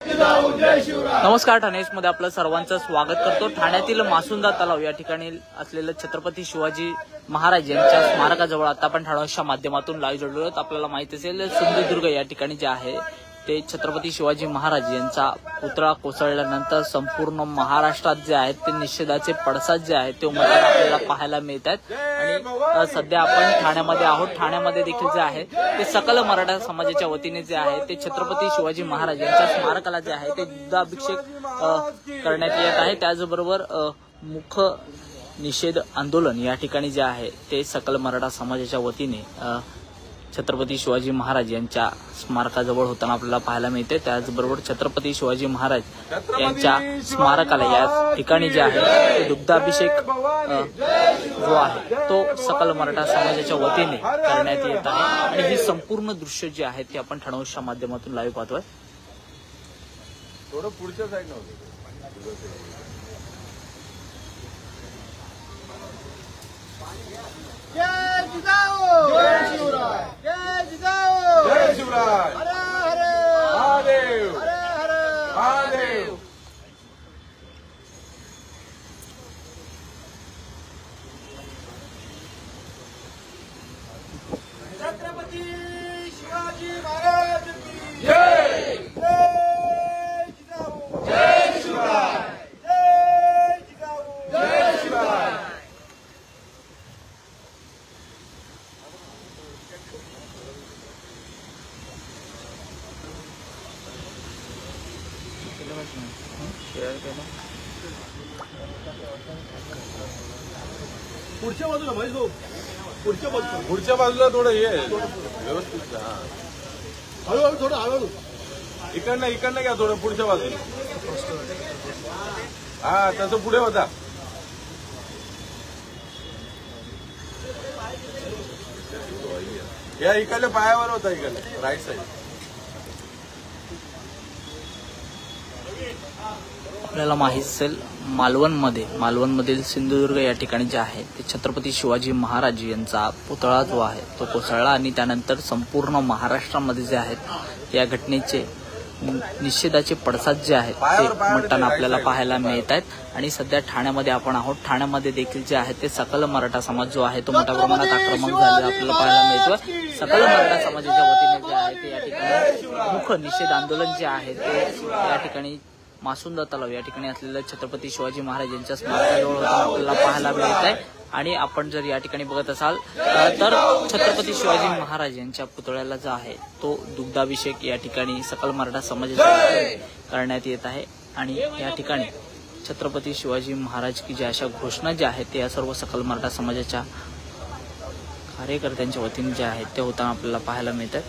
नमस्कार, ठाणे मध्ये आपलं सर्वांचं स्वागत करतो। ठाण्यातील मासुंदा तलाव या ठिकाणी असलेलं छत्रपती शिवाजी महाराज यांच्या स्मारकाजवळ आता आपण ठाण्याच्या माध्यमातून लाईव्ह जोडलो आहोत। आपल्याला माहिती असेल सिंधुदुर्ग या ठिकाणी जे आहे ते छत्रपती शिवाजी महाराज यांचा पुतळा कोसळल्यानंतर संपूर्ण महाराष्ट्रात जे आहेत ते निषेधाचे पडसाद जे आहेत ते उमटताना आपल्याला पाहायला मिळत आहेत। आणि सध्या आपण ठाण्यामध्ये आहोत। ठाण्यामध्ये देखील जे आहे ते सकल मराठा समाजाच्या वतीने जे आहे ते छत्रपती शिवाजी महाराज यांच्या स्मारकाला जे आहे ते दुग्धाभिषेक करण्यात येत आहे। त्याचबरोबर मुख निषेध आंदोलन या ठिकाणी जे आहे ते सकल मराठा समाजाच्या वतीने छत्रपती शिवाजी महाराज यांच्या स्मारकाजवळ होताना आपल्याला पाहायला मिळते। त्याचबरोबर छत्रपती शिवाजी महाराज यांच्या स्मारकाला या ठिकाणी जे आहे ते दुग्धाभिषेक जो आहे तो सकल मराठा समाजाच्या वतीने करण्यात येत आहे। आणि ही संपूर्ण दृश्य जे आहे ते आपण ठाण्याच्या माध्यमातून लाईव्ह पाहतोय। थोडं पुढच्या साईडला जय जिजाऊ, जय शिवराय, जय जिजाऊ, जय शिवराय, हर हर महादेव, हर हर महादेव। छत्रपती शिवाजी महाराज की जय, जय जिजाऊ, जय शिवराय, जय जिजाऊ, जय शिवराय। पुढच्या बाजूला महेश भाऊ, पुढच्या बाजूला थोडं ये व्यवस्थित। हा, हळूहळू थोडं हळूहळू इकडनं घ्या थोडं पुढच्या बाजूला। हा, तसं पुढे होता। या इकडल्या पायावर होता, इकडल्या राईट साईड। आपल्याला माहित असेल मालवणमधील सिंधुदुर्ग या ठिकाणी जे आहे ते छत्रपती शिवाजी महाराज यांचा पुतळा जो आहे तो कोसळला आणि त्यानंतर संपूर्ण महाराष्ट्रामध्ये जे आहेत या घटनेचे निषेधाचे पडसाद जे आहेत ते उमटताना आपल्याला पाहायला मिळत आहेत। आणि सध्या ठाण्यामध्ये आपण आहोत। ठाण्यामध्ये देखील जे आहे ते सकल मराठा समाज जो आहे तो मोठ्या प्रमाणात आक्रमक झालेला आपल्याला पाहायला मिळतोय। सकल मराठा समाजाच्या वतीने जे आहे ते या ठिकाणी मुख निषेध आंदोलन जे आहे ते या ठिकाणी मासुंदा तलाव या ठिकाणी असलेल्या छत्रपती शिवाजी महाराज यांच्या स्मारकाजवळ होताना आपल्याला पाहायला मिळत आहे। आणि आपण जर या ठिकाणी बघत असाल तर छत्रपती शिवाजी महाराज यांच्या पुतळ्याला जो आहे तो दुग्धाभिषेक या ठिकाणी सकल मराठा समाजाच्या करण्यात येत आहे। आणि या ठिकाणी छत्रपती शिवाजी महाराज की ज्या अशा घोषणा ज्या आहेत त्या सर्व सकल मराठा समाजाच्या कार्यकर्त्यांच्या वतीने ज्या आहेत ते होताना आपल्याला पाहायला मिळतात।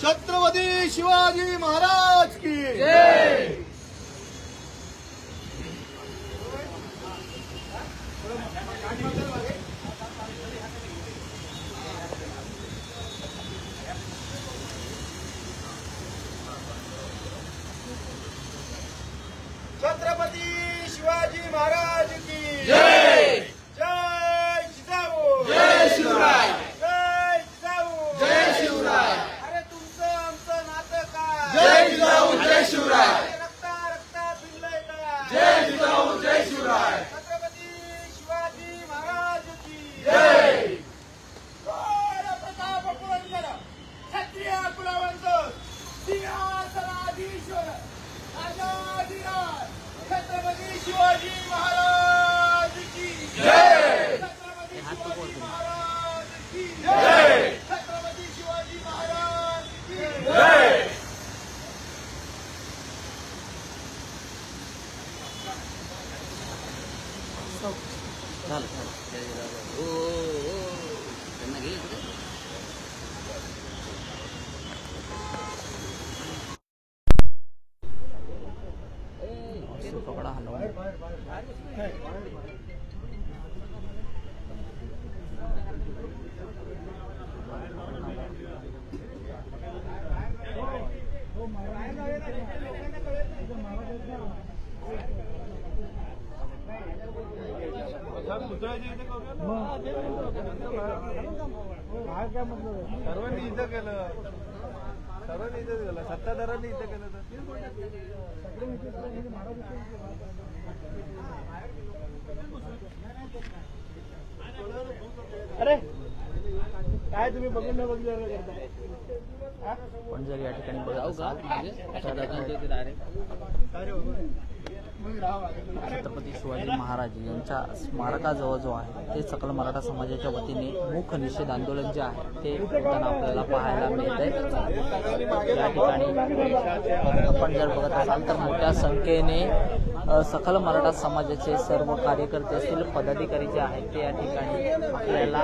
छत्रपती शिवाजी महाराज की जय। छत्रपती शिवाजी महाराज की जय, जय जिजाऊ, जय शिवराय, जय जिजाऊ, जय शिवराय। अरे तुमचं आमचं नातं काय? जय जिजाऊ, जय शिवराय। रक्ता भिनलंय का? जय जिजाऊ, जय शिवराय। छत्रपती शिवाजी महाराज की जय। प्रताप पुरंदर क्षत्रिय कुलवंत सिंहासनाधीश्वर राजाधिराज छत्रपती शिवाजी महाराज की जय। छत्रपती शिवाजी महाराज की जय। छत्रपती शिवाजी महाराज की जय। पुतळ्याच्या इथे सर्वांनी इथं केलं, सर्वांनी इथेच केलं, सत्ताधाऱ्यांनी इथं केलं अरे काय तुम्ही बघून न बघितलं पण जर या ठिकाणी बघत असाल छत्रपती शिवाजी महाराज यांच्या स्मारकाजवळ जो आहे ते सकल मराठा समाजाच्या वतीने मूक निषेध आंदोलन जे आहे ते होताना आपल्याला पाहायला मिळत आहे। या ठिकाणी आपण जर बघत असाल तर मोठ्या संख्येने सकल मराठा समाजाचे सर्व कार्यकर्ते असतील, पदाधिकारी जे आहेत ते या ठिकाणी आपल्याला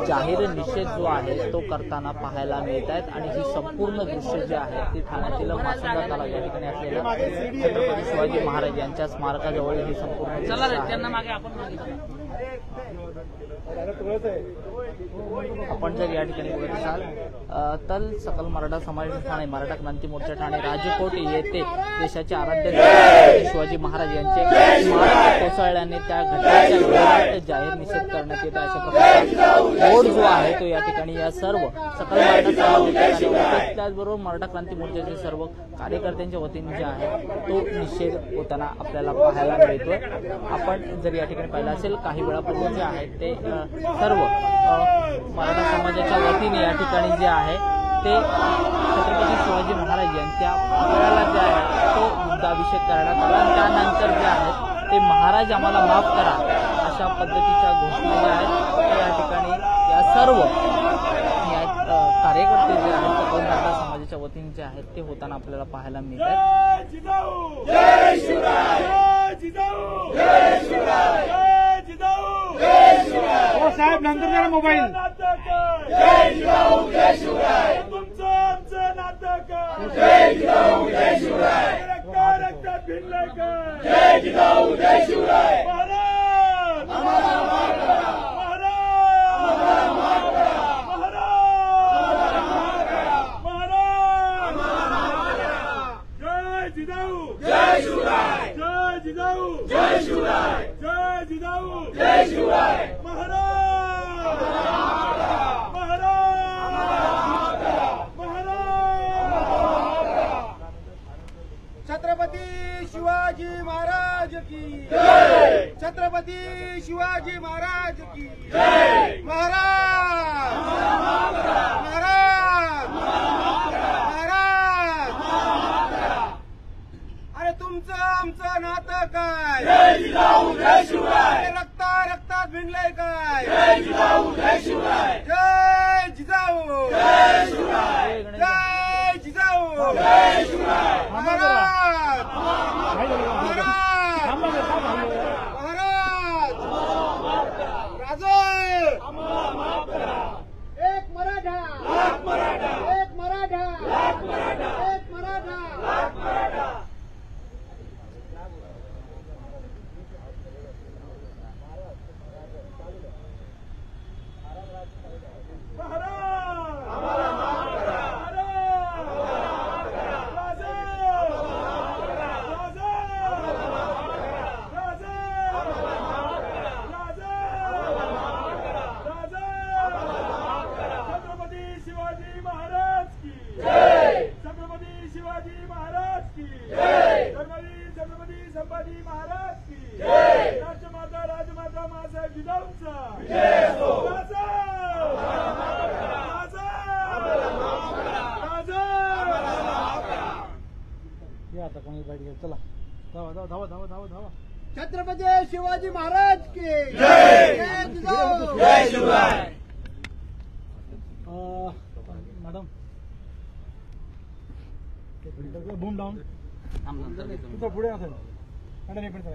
जाहीर निषेध जो आहे तो करताना पाहायला मिळत आहेत। आणि ही संपूर्ण दृश्य जे आहे ती ठाण्यातील मासुंदा तलाव या ठिकाणी असलेल्या छत्रपती शिवाजी महाराज यांच्या स्मारकाजवळ ही संपूर्ण आपण जर या ठिकाणी बघत असाल तर सकल मराठा समाज ठाणे, मराठा क्रांती मोर्चा ठाणे, राजकोट येथे देशाचे आराध्य छत्रपती शिवाजी महाराज यांचे स्मारक कोसळल्याने त्या घटनेच्या विरोधात जाहीर निषेध करण्यात येत आहे। अशा प्रकारचा बोर्ड जो आहे तो या ठिकाणी या सर्व सकल मराठा समाजाच्या कार्यकर्ते त्याचबरोबर मराठा क्रांती मोर्चाचे सर्व कार्यकर्त्यांच्या वतीने जे आहे तो निषेध होताना आपल्याला पाहायला मिळतोय। आपण जर या ठिकाणी पाहिलं असेल काही वेळापूर्वी जे आहे ते सर्व मराठा समाजाच्या वतीने या ठिकाणी जे आहे ते छत्रपती शिवाजी महाराज यांच्या पुतळ्याला जे आहे तो मुद्दाभिषेक करण्यात आला आणि त्यानंतर जे आहे ते महाराज आम्हाला माफ करा अशा पद्धतीच्या घोषणा ज्या आहेत त्या या ठिकाणी या सर्व कार्यकर्ते जे आहेत सकल मराठा समाजाच्या वतीने जे आहेत ते होताना आपल्याला पाहायला मिळतात। जय शिवराय, जय जिजाऊ, जय शिवराय, जय जिजाऊ, जय शिवराय। हो साहेब नंतर जरा मोबाईल। जय जिजाऊ, जय शिवराय, तुमचं आमचं नातं काय? जय जिजाऊ, जय शिवराय, रक्तात भिनलंय काय? जय जिजाऊ, जय शिवराय, महाराज आम्हाला माफ करा, महाराज आम्हाला माफ करा, महाराज आम्हाला माफ करा, जय जिजाऊ, जय शिवराय, जय जिजाऊ, जय शिवराय, जय जिजाऊ, जय शिवराय, महाराज छत्रपती शिवाजी महाराज की जय, छत्रपती शिवाजी महाराज की जय, महाराज महाराज महाराज। अरे तुमचं आमचं नातं काय? जय जिजाऊ, जय शिवराय, रक्तात भिनलंय काय? जय जिजाऊ, जय शिवराय, जय जिजाऊ, जय शिवराय, जय जिजाऊ, जय शिवराय, महाराज महाराज राजोय एक मराठा, एक मराठा, एक मराठा, एक मराठा, एक मराठा, एक मराठा। संभाजी महाराज की जय, राजमाता राजमाता मासाहेब जिजाऊंचा जय हो, राजा राजा राजा या आता कोणी गाडी घ्या, चला धावा धावा धावा धावा धावा धावा। छत्रपती शिवाजी महाराज की जय, जय जिजाऊ, जय शिवराय। मॅडम बूम डाऊन तुझं पुढे असेल मॅडम एक मिनिट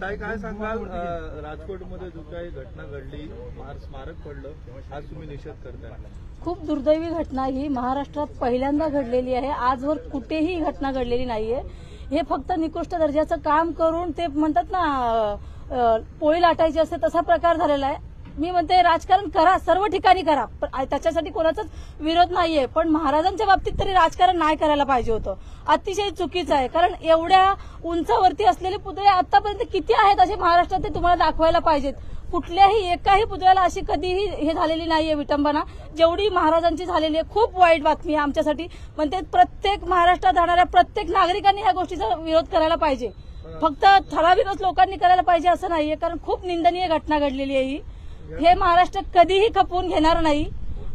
ताई काय सांगाल, राजकोटमध्ये जो काही घटना घडली, स्मारक पडलं, आज तुम्ही निषेध करताय? खूप दुर्दैवी घटना ही महाराष्ट्रात पहिल्यांदा घडलेली आहे। आजवर कुठेही घटना घडलेली नाहीये। हे फक्त निकृष्ट दर्जाचं काम करून ते म्हणतात ना पोळी लाटायची असते तसा प्रकार झालेला आहे. मी म्हणते राजकारण करा, सर्व ठिकाणी करा, पण त्याच्यासाठी कोणाचाच विरोध नाहीये, पण महाराजांच्या बाबतीत तरी राजकारण नाही करायला पाहिजे होतं. अतिशय चुकीचं आहे, कारण एवढ्या उंचावरती असलेले पुतळे आतापर्यंत किती आहेत असे महाराष्ट्रात ते तुम्हाला दाखवायला पाहिजेत. कुठल्याही एकाही पुतळ्याला अशी कधीही हे झालेली नाहीये विटंबना जेवढी महाराजांची झालेली आहे. खूप वाईट बातमी आहे आमच्यासाठी. म्हणते प्रत्येक महाराष्ट्रात राहणाऱ्या प्रत्येक नागरिकांनी ह्या गोष्टीचा विरोध करायला पाहिजे. फक्त ठराविकच लोकांनी करायला पाहिजे असं नाहीये, कारण खूप निंदनीय घटना घडलेली आहे ही. हे महाराष्ट्र कधीही खपवून घेणार नाही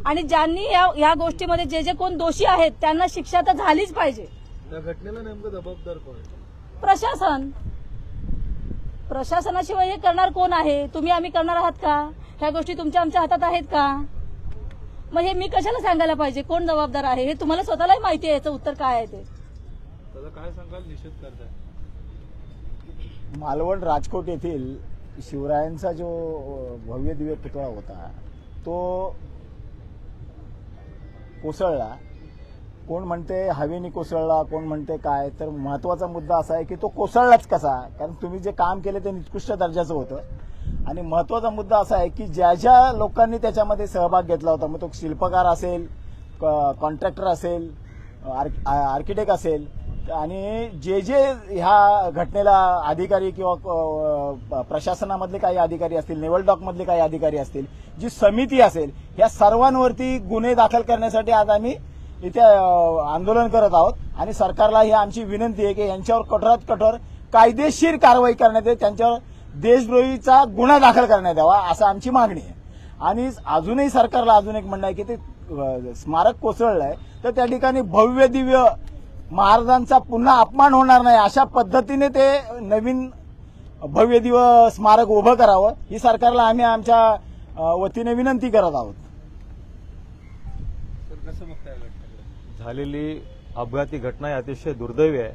आणि ज्यांनी या गोष्टीमध्ये जे जे कोण दोषी आहेत त्यांना शिक्षा तर झालीच पाहिजे. या घटनेला नेमकं जबाबदार कोण? प्रशासन. प्रशासनाशिवाय हे करणार कोण आहे? तुम्ही आम्ही करणार आहात का? ह्या गोष्टी तुमच्या आमच्या हातात आहेत का? मग हे मी कशाला सांगायला पाहिजे कोण जबाबदार आहे? हे तुम्हाला स्वतःलाही माहिती आहे याचं उत्तर काय आहे ते. त्याचा काय सांगाल निषेध करताय? मालवण राजकोट येथील शिवरायांचा जो भव्य दिव्य पुतळा होता तो कोसळला. कोण म्हणते हवेने कोसळला, कोण म्हणते काय. तर महत्वाचा मुद्दा असा आहे की तो कोसळलाच कसा, कारण तुम्ही जे काम केले ते निकृष्ट दर्जाचं होतं. आणि महत्वाचा मुद्दा असा आहे की ज्या ज्या लोकांनी त्याच्यामध्ये सहभाग घेतला होता, मग तो शिल्पकार असेल, कॉन्ट्रॅक्टर असेल, आर्किटेक्ट असेल, आणि जे जे ह्या घटनेला अधिकारी किंवा प्रशासनामधले काही अधिकारी असतील, नेव्हल डॉकमधले काही अधिकारी असतील, जी समिती असेल, ह्या सर्वांवरती गुन्हे दाखल करण्यासाठी आज आम्ही इथे आंदोलन करत आहोत. आणि सरकारला ही आमची विनंती आहे की यांच्यावर कठोरात कठोर कायदेशीर कारवाई करण्यात येईल, त्यांच्यावर देशद्रोहीचा गुन्हा दाखल करण्यात यावा असं आमची मागणी आहे. आणि अजूनही सरकारला अजून एक म्हणणं आहे की ते स्मारक कोसळलंय तर त्या ठिकाणी भव्य दिव्य महाराजांचा पुन्हा अपमान होणार नाही अशा पद्धतीने ते नवीन भव्य दिव्य स्मारक उभं करावं ही सरकारला आम्ही आमच्या वतीने विनंती करत आहोत. कसं बघताय घटनेकडे? झालेली अपघाती घटना ही अतिशय दुर्दैवी आहे.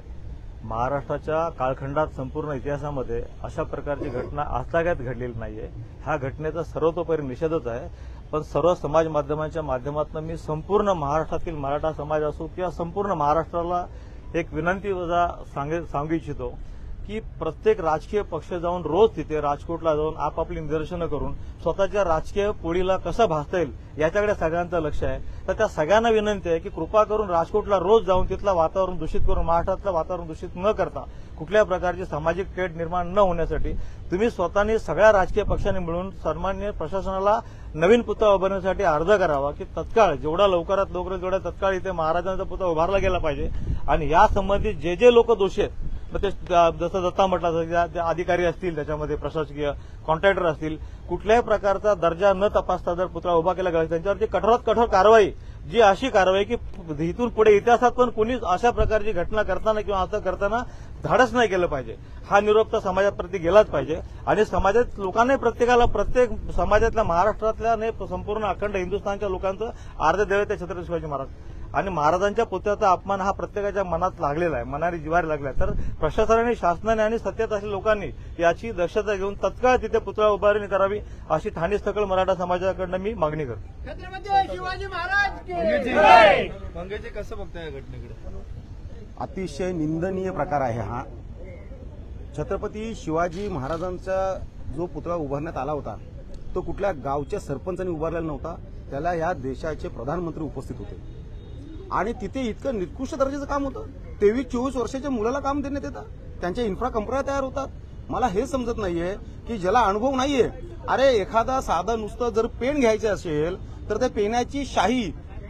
महाराष्ट्राच्या कालखंडात संपूर्ण इतिहासामध्ये अशा प्रकारची घटना आजतागायत घडलेली नाहीये. ह्या घटनेचा सर्वतोपरी निषेधच आहे. पण सर्व समाज माध्यमांच्या माध्यमातून मी संपूर्ण महाराष्ट्रातील मराठा समाज असो किंवा संपूर्ण महाराष्ट्राला एक विनंती सांगू इच्छितो की प्रत्येक राजकीय पक्ष जाऊन रोज तिथे राजकोटला जाऊन आपापली निदर्शनं करून स्वतःच्या राजकीय पोळीला कसं भासता येईल याच्याकडे सगळ्यांचं लक्ष आहे. तर त्या सगळ्यांना विनंती आहे की कृपा करून राजकोटला रोज जाऊन तिथलं वातावरण दूषित करून महाराष्ट्रातलं वातावरण दूषित न करता कुठल्या प्रकारची सामाजिक तेढ निर्माण न होण्यासाठी तुम्ही स्वतःनी सगळ्या राजकीय पक्षांनी मिळून सन्माननीय प्रशासनाला नवीन पुतळा उभारण्यासाठी अर्ज करावा की तत्काळ जेवढा लवकरात लवकर जेवढा तत्काळ इथे महाराजांचा पुतळा उभारला गेला पाहिजे. आणि या संबंधित जे जे लोक दोषी आहेत मग ते जसं दत्ता म्हटलं ते अधिकारी असतील, त्याच्यामध्ये प्रशासकीय कॉन्ट्रॅक्टर असतील, कुठल्याही प्रकारचा दर्जा न तपासता जर पुतळा उभा केला गेला त्यांच्यावरती कठोरात कठोर कारवाई, जी अशी कारवाई की इथून पुढे इतिहासात पण कोणी अशा प्रकारची घटना करताना किंवा असं करताना धाडस नाही केलं पाहिजे. हा निरोप तर समाजाप्रती गेलाच पाहिजे. आणि समाजात लोकांनी प्रत्येकाला प्रत्येक समाजातल्या महाराष्ट्रातल्या संपूर्ण अखंड हिंदुस्थानच्या लोकांचं अर्ध देवे ते छत्रपती शिवाजी महाराज आणि महाराजांच्या पुतळ्याचा अपमान हा प्रत्येकाच्या मनात लागलेला आहे, मनाने जिव्हारी लागला आहे. तर प्रशासनाने, शासनाने आणि सत्तेत असलेल्या लोकांनी याची दक्षता घेऊन तत्काळ तिथे पुतळा उभारणी करावी अशी ठाणे सकल मराठा समाजाकडनं मी मागणी करतो. छत्रपती शिवाजी महाराज की जय. मंगेचे कसं बघताय या घटनेकडे? अतिशय निंदनीय प्रकार आहे हा. छत्रपती शिवाजी महाराजांचा जो पुतळा उभारण्यात आला होता तो कुठल्या गावच्या सरपंचांनी उभारलेला नव्हता, त्याला या देशाचे प्रधानमंत्री उपस्थित होते. आणि तिथे इतकं निकृष्ट दर्जाचं काम होतं. 23-24 वर्षाच्या मुलाला काम देण्यात येतं, त्यांच्या इन्फ्रा कंपन्या तयार होतात. मला हे समजत नाहीये की ज्याला अनुभव नाहीये, अरे एखादा साधं नुसतं जर पेन घ्यायचं असेल तर त्या पेनाची शाही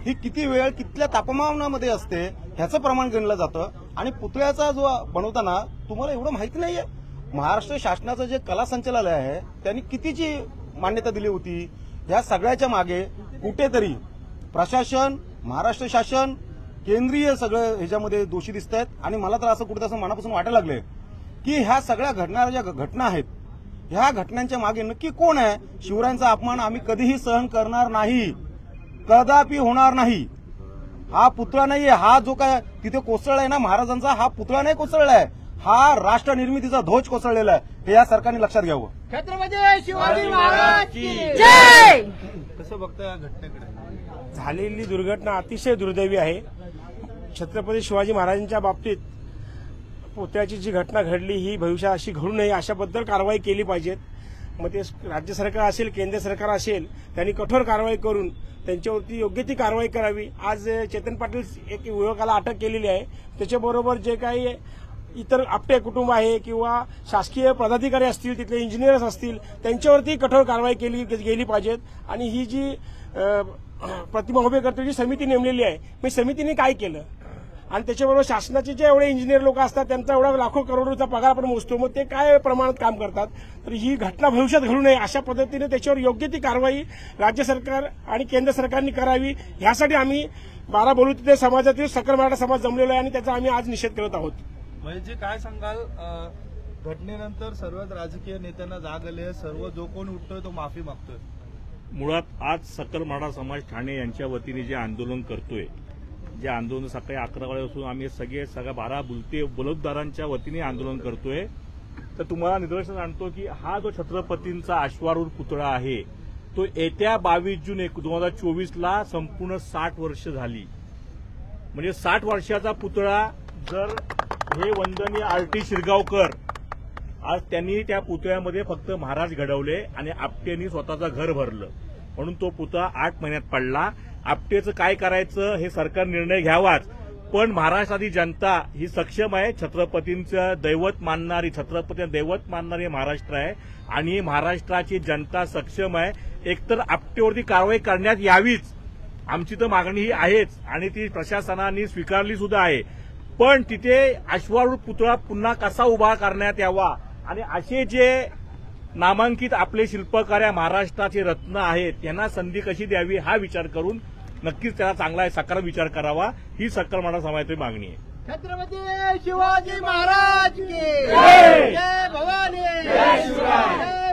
ही किती वेळ कितल्या तापमानामध्ये असते ह्याचं प्रमाण गणलं जातं. आणि पुतळ्याचा जो बनवताना तुम्हाला एवढं माहिती नाहीये. महाराष्ट्र शासनाचं जे कला संचालनालय आहे त्यांनी कितीची मान्यता दिली होती. ह्या सगळ्याच्या मागे कुठेतरी प्रशासन, महाराष्ट्र शासन, केंद्रीय सगळं ह्याच्यामध्ये दोषी दिसत आहेत. आणि मला तर असं कुठे असं मनापासून वाटायला लागलंय की ह्या सगळ्या घडणाऱ्या ज्या घटना आहेत ह्या घटनांच्या मागे नक्की कोण आहे. शिवरायांचा अपमान आम्ही कधीही सहन करणार नाही, कदापि होणार नाही. हा पुतळा नाहीये, हा जो काय तिथे कोसळलाय ना महाराजांचा, हा पुतळा नाही कोसळलाय, हा राष्ट्र निर्मितीचा ध्वज कोसळलेला आहे. हे या सरकारने लक्षात घ्यावं. छत्रपती शिवाजी महाराज की जय. कसं बघताय या घटनेकडे? झालेली दुर्घटना अतिशय दुर्दैवी आहे. छत्रपती शिवाजी महाराजांच्या बाबतीत पुतळ्याची जी घटना घडली ही भविष्यात अशी घडू नये अशाबद्दल कारवाई केली पाहिजेत. मग ते राज्य सरकार असेल केंद्र सरकार असेल त्यांनी कठोर कारवाई करून त्यांच्यावरती योग्य ती कारवाई करावी. आज चेतन पाटील एक युवकाला अटक केलेली आहे. त्याच्याबरोबर जे काही इतर आपटे कुटुंब आहे किंवा शासकीय पदाधिकारी असतील तिथले इंजिनियर्स असतील त्यांच्यावरती कठोर कारवाई केली गेली पाहिजेत. आणि ही जी प्रतिमा उभे करण्याची समिती नेमलेली आहे मी समितीने काय केलं आणि त्याच्याबरोबर शासनाचे जे एवढे इंजिनियर लोक असतात त्यांचा एवढा लाखो करोडोचा पगार आपण मोजतो मग ते काय प्रमाणात काम करतात. तर ही घटना भविष्यात घडू नये अशा पद्धतीने त्याच्यावर योग्य ती कारवाई राज्य सरकार आणि केंद्र सरकारने करावी. ह्यासाठी आम्ही 12 बोलू समाजातील सकल मराठा समाज जमलेला आहे आणि त्याचा आम्ही आज निषेध करत आहोत. म्हणजे काय सांगाल घटनेनंतर सर्वच राजकीय नेत्यांना जाग आली आहे, सर्व जो कोण उठतोय तो माफी मागतोय. मुळात आज सकल मराठा समाज ठाणे यांच्या वतीने जे आंदोलन करतोय, जे आंदोलन सकाळी 11 वाजल्यापासून आम्ही सगळ्या 12 बलुतदारांच्या वतीने आंदोलन करतोय. तर तुम्हाला निदर्शनास आणतो की हा जो छत्रपतींचा अश्वारूढ पुतळा आहे तो येत्या 22 जून 2024ला संपूर्ण 60 वर्ष झाली. म्हणजे 60 वर्षाचा पुतळा जर हे वंदनीय आर.टी. शिरगावकर आज त्यांनी त्या पुतळ्यामध्ये फक्त महाराज घडवले आणि आपटेंनी स्वतःचं घर भरलं म्हणून तो पुतळा 8 महिन्यात पडला. आपटेचं काय करायचं हे सरकार निर्णय घ्यावाच, पण महाराष्ट्राची जनता ही सक्षम आहे. छत्रपतींचं दैवत मानणारी महाराष्ट्र आहे आणि महाराष्ट्राची जनता सक्षम आहे. एकतर आपटेवरती कारवाई करण्यात यावीच आमची तर मागणी ही आहेच आणि ती प्रशासनाने स्वीकारली सुद्धा आहे. पण तिथे अश्वारूढ पुतळा पुन्हा कसा उभा करण्यात यावा आणि असे जे नामांकित आपले शिल्पकार या महाराष्ट्राचे रत्न आहेत यांना संधी कशी द्यावी हा विचार करून नक्कीच त्याला चांगला सकारात्मक विचार करावा ही सकल मराठा समाजाची मागणी आहे. छत्रपती शिवाजी महाराज की जय भवानी जय शिवराय.